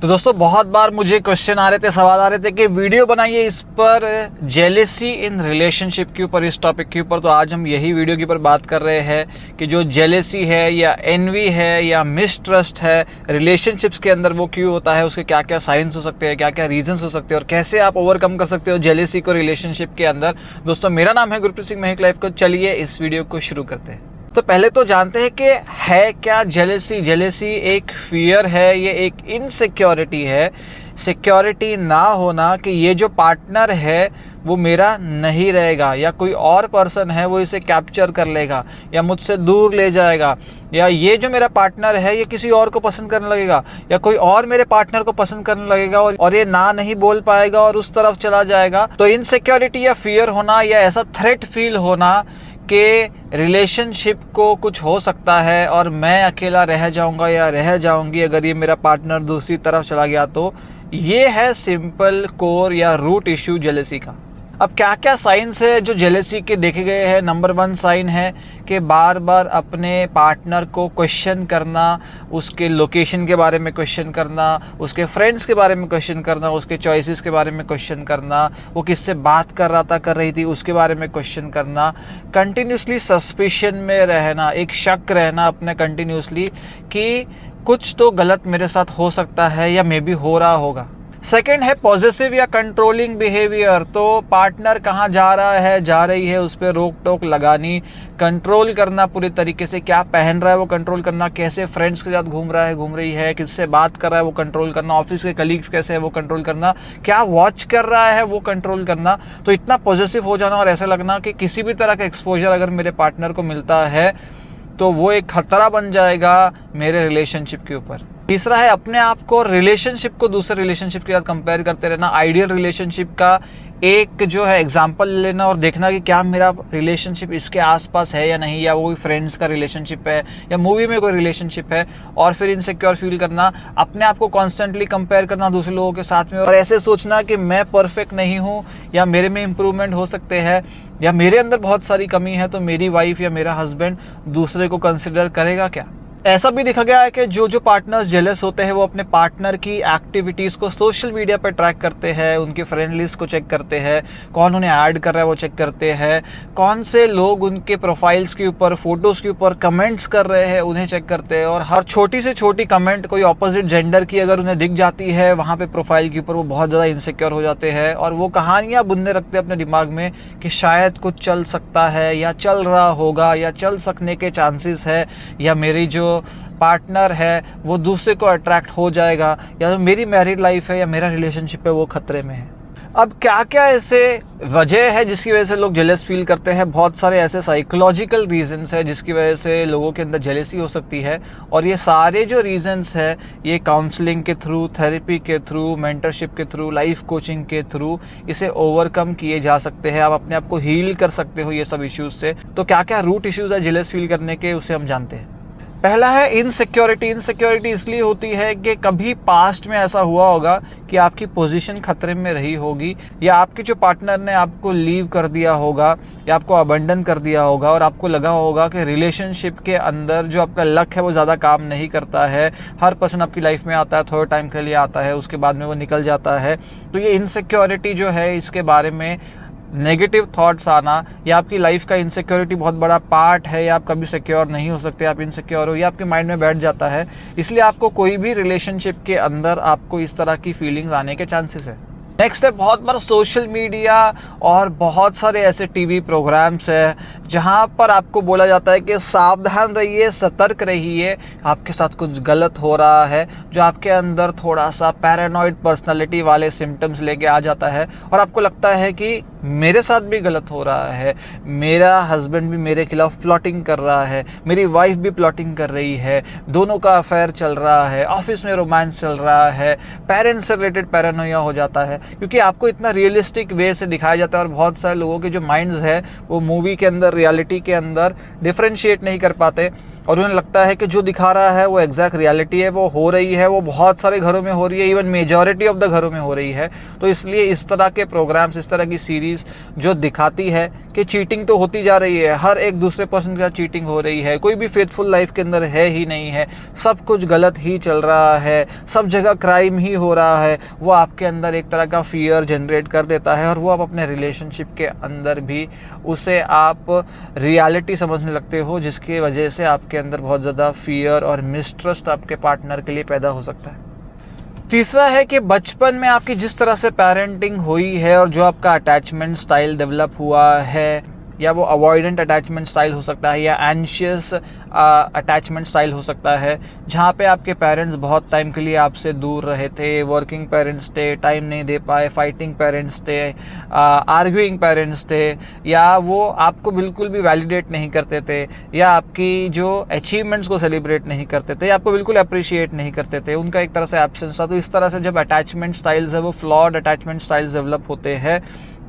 तो दोस्तों बहुत बार मुझे क्वेश्चन आ रहे थे, सवाल आ रहे थे कि वीडियो बनाइए इस पर, जेलेसी इन रिलेशनशिप के ऊपर, इस टॉपिक के ऊपर। तो आज हम यही वीडियो के ऊपर बात कर रहे हैं कि जो जेलेसी है या एनवी है या मिसट्रस्ट है रिलेशनशिप्स के अंदर, वो क्यों होता है, उसके क्या क्या साइंस हो सकते हैं, क्या क्या रीजंस हो सकते हैं और कैसे आप ओवरकम कर सकते हो जेलेसी को रिलेशनशिप के अंदर। दोस्तों मेरा नाम है गुरप्रीत सिंह महक लाइफ कोच। चलिए इस वीडियो को शुरू करते हैं। तो पहले तो जानते हैं कि है क्या जेलेसी। जेलेसी एक फियर है, ये एक इनसिक्योरिटी है। सिक्योरिटी ना होना कि ये जो पार्टनर है वो मेरा नहीं रहेगा, या कोई और पर्सन है वो इसे कैप्चर कर लेगा या मुझसे दूर ले जाएगा, या ये जो मेरा पार्टनर है ये किसी और को पसंद करने लगेगा, या कोई और मेरे पार्टनर को पसंद करने लगेगा और ये ना नहीं बोल पाएगा और उस तरफ चला जाएगा। तो इनसिक्योरिटी या फियर होना या ऐसा थ्रेट फील होना कि रिलेशनशिप को कुछ हो सकता है और मैं अकेला रह जाऊंगा या रह जाऊंगी अगर ये मेरा पार्टनर दूसरी तरफ चला गया, तो ये है सिंपल कोर या रूट इश्यू जेलेसी का। अब क्या क्या साइंस है जो जेलेसी के देखे गए हैं। नंबर 1 साइन है कि बार बार अपने पार्टनर को क्वेश्चन करना, उसके लोकेशन के बारे में क्वेश्चन करना, उसके फ्रेंड्स के बारे में क्वेश्चन करना, उसके चॉइसेस के बारे में क्वेश्चन करना, वो किससे बात कर रहा था, कर रही थी, उसके बारे में क्वेश्चन करना, कंटिन्यूसली सस्पिशन में रहना, एक शक रहना अपने कंटिन्यूसली कि कुछ तो गलत मेरे साथ हो सकता है या मे बी हो रहा होगा। सेकेंड है पॉजेसिव या कंट्रोलिंग बिहेवियर। तो पार्टनर कहाँ जा रहा है, जा रही है, उस पर रोक टोक लगानी, कंट्रोल करना पूरे तरीके से। क्या पहन रहा है वो कंट्रोल करना, कैसे फ्रेंड्स के साथ घूम रहा है, घूम रही है, किससे बात कर रहा है वो कंट्रोल करना, ऑफिस के कलीग्स कैसे है वो कंट्रोल करना, क्या वॉच कर रहा है वो कंट्रोल करना। तो इतना पॉजेसिव हो जाना और ऐसा लगना कि किसी भी तरह का एक्सपोजर अगर मेरे पार्टनर को मिलता है तो वो एक खतरा बन जाएगा मेरे रिलेशनशिप के ऊपर। तीसरा है अपने आप को, रिलेशनशिप को दूसरे रिलेशनशिप के साथ कंपेयर करते रहना। आइडियल रिलेशनशिप का एक जो है एग्जांपल लेना और देखना कि क्या मेरा रिलेशनशिप इसके आसपास है या नहीं, या वो फ्रेंड्स का रिलेशनशिप है या मूवी में कोई रिलेशनशिप है, और फिर इनसिक्योर फील करना, अपने आप को कॉन्स्टेंटली कंपेयर करना दूसरे लोगों के साथ में और ऐसे सोचना कि मैं परफेक्ट नहीं हूँ या मेरे में इम्प्रूवमेंट हो सकते हैं या मेरे अंदर बहुत सारी कमी है, तो मेरी वाइफ या मेरा हस्बैंड दूसरे को कंसिडर करेगा क्या। ऐसा भी देखा गया है कि जो पार्टनर्स जेलस होते हैं वो अपने पार्टनर की एक्टिविटीज़ को सोशल मीडिया पर ट्रैक करते हैं, उनके फ्रेंड लिस्ट को चेक करते हैं, कौन उन्हें ऐड कर रहा है वो चेक करते हैं, कौन से लोग उनके प्रोफाइल्स के ऊपर, फोटोज़ के ऊपर कमेंट्स कर रहे हैं उन्हें चेक करते हैं, और हर छोटी से छोटी कमेंट कोई ऑपोजिट जेंडर की अगर उन्हें दिख जाती है वहाँ पर प्रोफाइल के ऊपर वो बहुत ज़्यादा इनसिक्योर हो जाते हैं और वो कहानियाँ बुनने रखते हैं अपने दिमाग में कि शायद कुछ चल सकता है या चल रहा होगा या चल सकने के चांसेस है, या मेरी जो पार्टनर है वो दूसरे को अट्रैक्ट हो जाएगा, या मेरी मैरिड लाइफ है या मेरा रिलेशनशिप है वो खतरे में है। अब क्या क्या ऐसे वजह है जिसकी वजह से लोग जेलस फील करते हैं। बहुत सारे ऐसे साइकोलॉजिकल रीजंस है जिसकी वजह से लोगों के अंदर जेलसी हो सकती है, और ये सारे जो रीजंस है ये काउंसलिंग के थ्रू, थेरेपी के थ्रू, मेंटरशिप के थ्रू, लाइफ कोचिंग के थ्रू इसे ओवरकम किए जा सकते हैं। आप अपने आप को हील कर सकते हो ये सब इश्यूज से। तो क्या क्या रूट इश्यूज है जेलस फील करने के, उसे हम जानते हैं। पहला है इनसिक्योरिटी। इनसिक्योरिटी इसलिए होती है कि कभी पास्ट में ऐसा हुआ होगा कि आपकी पोजीशन खतरे में रही होगी, या आपके जो पार्टनर ने आपको लीव कर दिया होगा या आपको अबंडन कर दिया होगा, और आपको लगा होगा कि रिलेशनशिप के अंदर जो आपका लक है वो ज़्यादा काम नहीं करता है। हर पर्सन आपकी लाइफ में आता है, थोड़े टाइम के लिए आता है, उसके बाद में वो निकल जाता है। तो ये इनसिक्योरिटी जो है, इसके बारे में नेगेटिव थॉट्स आना, या आपकी लाइफ का इनसिक्योरिटी बहुत बड़ा पार्ट है, या आप कभी सिक्योर नहीं हो सकते, आप इनसिक्योर हो, या आपके माइंड में बैठ जाता है, इसलिए आपको कोई भी रिलेशनशिप के अंदर आपको इस तरह की फीलिंग्स आने के चांसेस है। नेक्स्ट है बहुत बार सोशल मीडिया और बहुत सारे ऐसे टीवी प्रोग्राम्स है जहाँ पर आपको बोला जाता है कि सावधान रहिए, सतर्क रहिए, आपके साथ कुछ गलत हो रहा है, जो आपके अंदर थोड़ा सा पैरानॉइड पर्सनालिटी वाले सिम्टम्स लेके आ जाता है और आपको लगता है कि मेरे साथ भी गलत हो रहा है, मेरा हस्बैंड भी मेरे खिलाफ प्लॉटिंग कर रहा है, मेरी वाइफ भी प्लॉटिंग कर रही है, दोनों का अफेयर चल रहा है, ऑफिस में रोमांस चल रहा है, पेरेंट्स से रिलेटेड पैरानोया हो जाता है, क्योंकि आपको इतना रियलिस्टिक वे से दिखाया जाता है। और बहुत सारे लोगों के जो माइंड्स है वो मूवी के अंदर, रियलिटी के अंदर डिफरेंशिएट नहीं कर पाते, और उन्हें लगता है कि जो दिखा रहा है वो एग्जैक्ट रियलिटी है, वो हो रही है, वो बहुत सारे घरों में हो रही है, इवन मेजॉरिटी ऑफ द घरों में हो रही है। तो इसलिए इस तरह के प्रोग्राम्स, इस तरह की सीरीज़ जो दिखाती है कि चीटिंग तो होती जा रही है, हर एक दूसरे पर्सन के साथ चीटिंग हो रही है, कोई भी फेथफुल लाइफ के अंदर है ही नहीं है, सब कुछ गलत ही चल रहा है, सब जगह क्राइम ही हो रहा है, वो आपके अंदर एक तरह का फियर जनरेट कर देता है और वो आप अपने रिलेशनशिप के अंदर भी उसे आप रियलिटी समझने लगते हो, जिसकी वजह से आपके अंदर बहुत ज़्यादा फियर और मिसट्रस्ट आपके पार्टनर के लिए पैदा हो सकता है। तीसरा है कि बचपन में आपकी जिस तरह से पेरेंटिंग हुई है और जो आपका अटैचमेंट स्टाइल डेवलप हुआ है, या वो अवॉइडेंट अटैचमेंट स्टाइल हो सकता है या एंशियस अटैचमेंट स्टाइल हो सकता है, जहाँ पे आपके पेरेंट्स बहुत टाइम के लिए आपसे दूर रहे थे, वर्किंग पेरेंट्स थे, टाइम नहीं दे पाए, फाइटिंग पेरेंट्स थे, आर्ग्यूइंग पेरेंट्स थे, या वो आपको बिल्कुल भी वैलिडेट नहीं करते थे, या आपकी जो अचीवमेंट्स को सेलिब्रेट नहीं करते थे, या आपको बिल्कुल अप्रिशिएट नहीं करते थे, उनका एक तरह से एब्सेंस था। तो इस तरह से जब अटैचमेंट स्टाइल्स है वो फ्लॉड अटैचमेंट स्टाइल्स डेवलप होते हैं,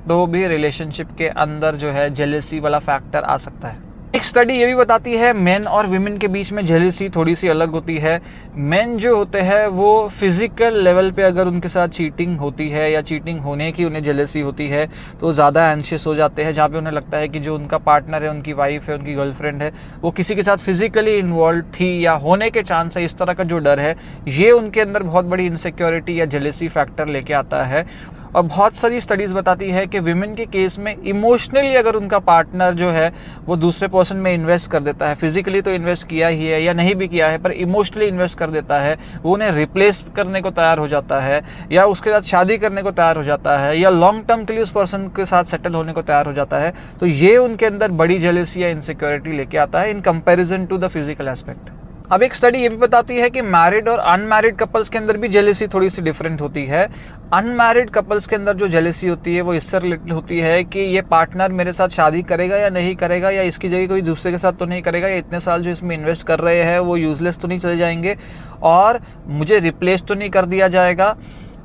तो भी रिलेशनशिप के अंदर जो है जेलेसी वाला फैक्टर आ सकता है। एक स्टडी ये भी बताती है मेन और विमेन के बीच में जेलेसी थोड़ी सी अलग होती है। मेन जो होते हैं वो फिजिकल लेवल पे अगर उनके साथ चीटिंग होती है या चीटिंग होने की उन्हें जेलेसी होती है तो ज़्यादा एंशियस हो जाते हैं, जहाँ पे उन्हें लगता है कि जो उनका पार्टनर है, उनकी वाइफ है, उनकी गर्लफ्रेंड है, वो किसी के साथ फिजिकली इन्वॉल्व थी या होने के चांस है, इस तरह का जो डर है ये उनके अंदर बहुत बड़ी इनसिक्योरिटी या जेलेसी फैक्टर लेके आता है। और बहुत सारी स्टडीज़ बताती है कि विमेन के केस में इमोशनली अगर उनका पार्टनर जो है वो दूसरे पर्सन में इन्वेस्ट कर देता है, फिजिकली तो इन्वेस्ट किया ही है या नहीं भी किया है पर इमोशनली इन्वेस्ट कर देता है, वो उन्हें रिप्लेस करने को तैयार हो जाता है या उसके साथ शादी करने को तैयार हो जाता है या लॉन्ग टर्म के लिए उस पर्सन के साथ सेटल होने को तैयार हो जाता है, तो ये उनके अंदर बड़ी जेलसी या इनसिक्योरिटी लेके आता है in comparison to the physical aspect. अब एक स्टडी ये भी बताती है कि मैरिड और अनमैरिड कपल्स के अंदर भी जेलेसी थोड़ी सी डिफरेंट होती है। अनमैरिड कपल्स के अंदर जो जेलेसी होती है वो इससे रिलेटेड होती है कि ये पार्टनर मेरे साथ शादी करेगा या नहीं करेगा, या इसकी जगह कोई दूसरे के साथ तो नहीं करेगा, या इतने साल जो इसमें इन्वेस्ट कर रहे हैं वो यूजलेस तो नहीं चले जाएंगे और मुझे रिप्लेस तो नहीं कर दिया जाएगा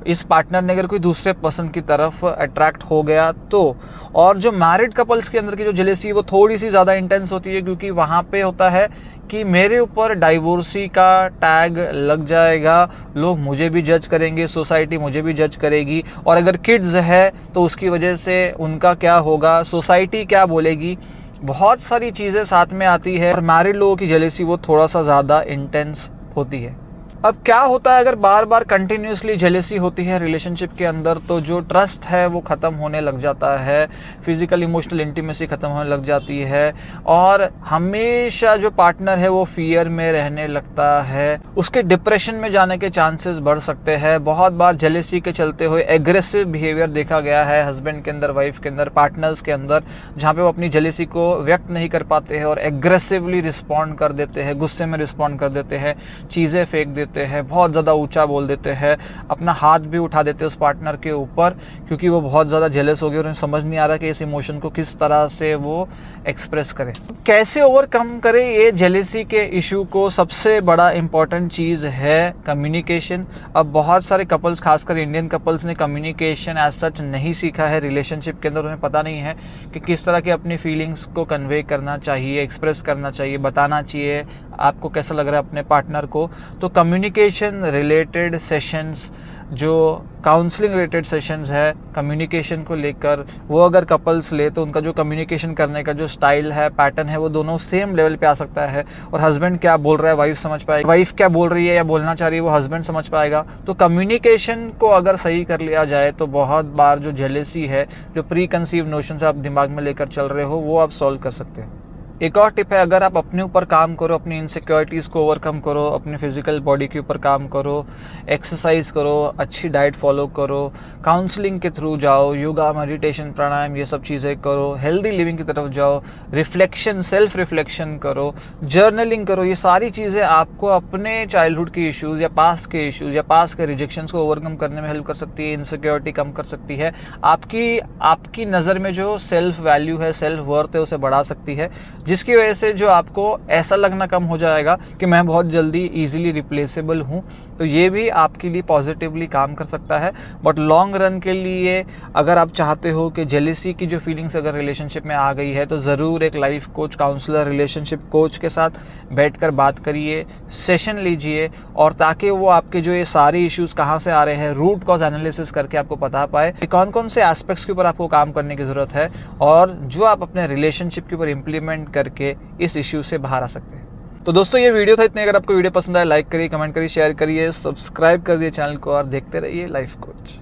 इस पार्टनर ने अगर कोई दूसरे पर्सन की तरफ अट्रैक्ट हो गया तो। और जो मैरिड कपल्स के अंदर की जो जेलेसी वो थोड़ी सी ज़्यादा इंटेंस होती है, क्योंकि वहाँ पे होता है कि मेरे ऊपर डाइवोर्सी का टैग लग जाएगा, लोग मुझे भी जज करेंगे, सोसाइटी मुझे भी जज करेगी, और अगर किड्स है तो उसकी वजह से उनका क्या होगा, सोसाइटी क्या बोलेगी, बहुत सारी चीज़ें साथ में आती है। और मैरिड लोगों की जेलेसी वो थोड़ा सा ज़्यादा इंटेंस होती है। अब क्या होता है अगर बार बार कंटिन्यूसली जेलेसी होती है रिलेशनशिप के अंदर, तो जो ट्रस्ट है वो ख़त्म होने लग जाता है, फिज़िकल इमोशनल इंटीमेसी ख़त्म होने लग जाती है, और हमेशा जो पार्टनर है वो फियर में रहने लगता है, उसके डिप्रेशन में जाने के चांसेस बढ़ सकते हैं। बहुत बार जेलेसी के चलते हुए एग्रेसिव बिहेवियर देखा गया है हस्बैंड के अंदर, वाइफ के अंदर, पार्टनर्स के अंदर, जहाँ पे वो अपनी जेलेसी को व्यक्त नहीं कर पाते हैं और एग्रेसिवली रिस्पॉन्ड कर देते हैं, गुस्से में रिस्पॉन्ड कर देते हैं, चीज़ें फेंक देते हैं, बहुत ज़्यादा ऊंचा बोल देते हैं, अपना हाथ भी उठा देते हैं उस पार्टनर के ऊपर, क्योंकि वो बहुत ज़्यादा जेलस हो गए और उन्हें समझ नहीं आ रहा कि इस इमोशन को किस तरह से वो एक्सप्रेस करें, कैसे ओवरकम करें ये जेलसी के इशू को। सबसे बड़ा इंपॉर्टेंट चीज़ है कम्युनिकेशन। अब बहुत सारे कपल्स, खासकर इंडियन कपल्स ने कम्युनिकेशन एज सच नहीं सीखा है रिलेशनशिप के अंदर, उन्हें पता नहीं है कि किस तरह की अपनी फीलिंग्स को कन्वे करना चाहिए, एक्सप्रेस करना चाहिए, बताना चाहिए आपको कैसा लग रहा है अपने पार्टनर को। तो कम्युनिकेशन रिलेटेड सेशंस, जो काउंसलिंग रिलेटेड सेशंस है कम्युनिकेशन को लेकर, वो अगर कपल्स ले तो उनका जो कम्युनिकेशन करने का जो स्टाइल है, पैटर्न है, वो दोनों सेम लेवल पे आ सकता है। और हस्बैंड क्या बोल रहा है वाइफ समझ पाएगी, वाइफ क्या बोल रही है या बोलना चाह रही है वो हस्बैंड समझ पाएगा। तो कम्युनिकेशन को अगर सही कर लिया जाए तो बहुत बार जो जेलेसी है, जो प्री कंसीव नोशंस आप दिमाग में लेकर चल रहे हो, वो आप सॉल्व कर सकते हैं। एक और टिप है, अगर आप अपने ऊपर काम करो, अपनी इनसिक्योरिटीज़ को ओवरकम करो, अपने फिजिकल बॉडी के ऊपर काम करो, एक्सरसाइज करो, अच्छी डाइट फॉलो करो, काउंसलिंग के थ्रू जाओ, योगा, मेडिटेशन, प्राणायाम, ये सब चीज़ें करो, हेल्दी लिविंग की तरफ जाओ, रिफ्लेक्शन, सेल्फ रिफ्लेक्शन करो, जर्नलिंग करो, ये सारी चीज़ें आपको अपने चाइल्डहुड के इश्यूज़ या पास के इश्यूज़ या पास के रिजेक्शंस को ओवरकम करने में हेल्प कर सकती है, इनसिक्योरिटी कम कर सकती है, आपकी नज़र में जो सेल्फ वैल्यू है, सेल्फ वर्थ है, उसे बढ़ा सकती है, जिसकी वजह से जो आपको ऐसा लगना कम हो जाएगा कि मैं बहुत जल्दी ईजिली रिप्लेसेबल हूँ। तो ये भी आपके लिए पॉजिटिवली काम कर सकता है। बट लॉन्ग रन के लिए अगर आप चाहते हो कि जेलिसी की जो फीलिंग्स अगर रिलेशनशिप में आ गई है तो ज़रूर एक life coach, counsellor, relationship coach के साथ बैठकर बात करिए, सेशन लीजिए, और ताकि वो आपके जो ये सारे इश्यूज़ कहाँ से आ रहे हैं, रूट कॉज एनालिसिस करके आपको पता पाए कि कौन कौन से एस्पेक्ट्स के ऊपर आपको काम करने की ज़रूरत है और जो आप अपने रिलेशनशिप के ऊपर इम्प्लीमेंट करके इस इश्यू से बाहर आ सकते हैं। तो दोस्तों ये वीडियो था इतने। अगर आपको वीडियो पसंद आए लाइक करिए, कमेंट करिए, शेयर करिए, सब्सक्राइब कर दिए चैनल को और देखते रहिए लाइफ कोच।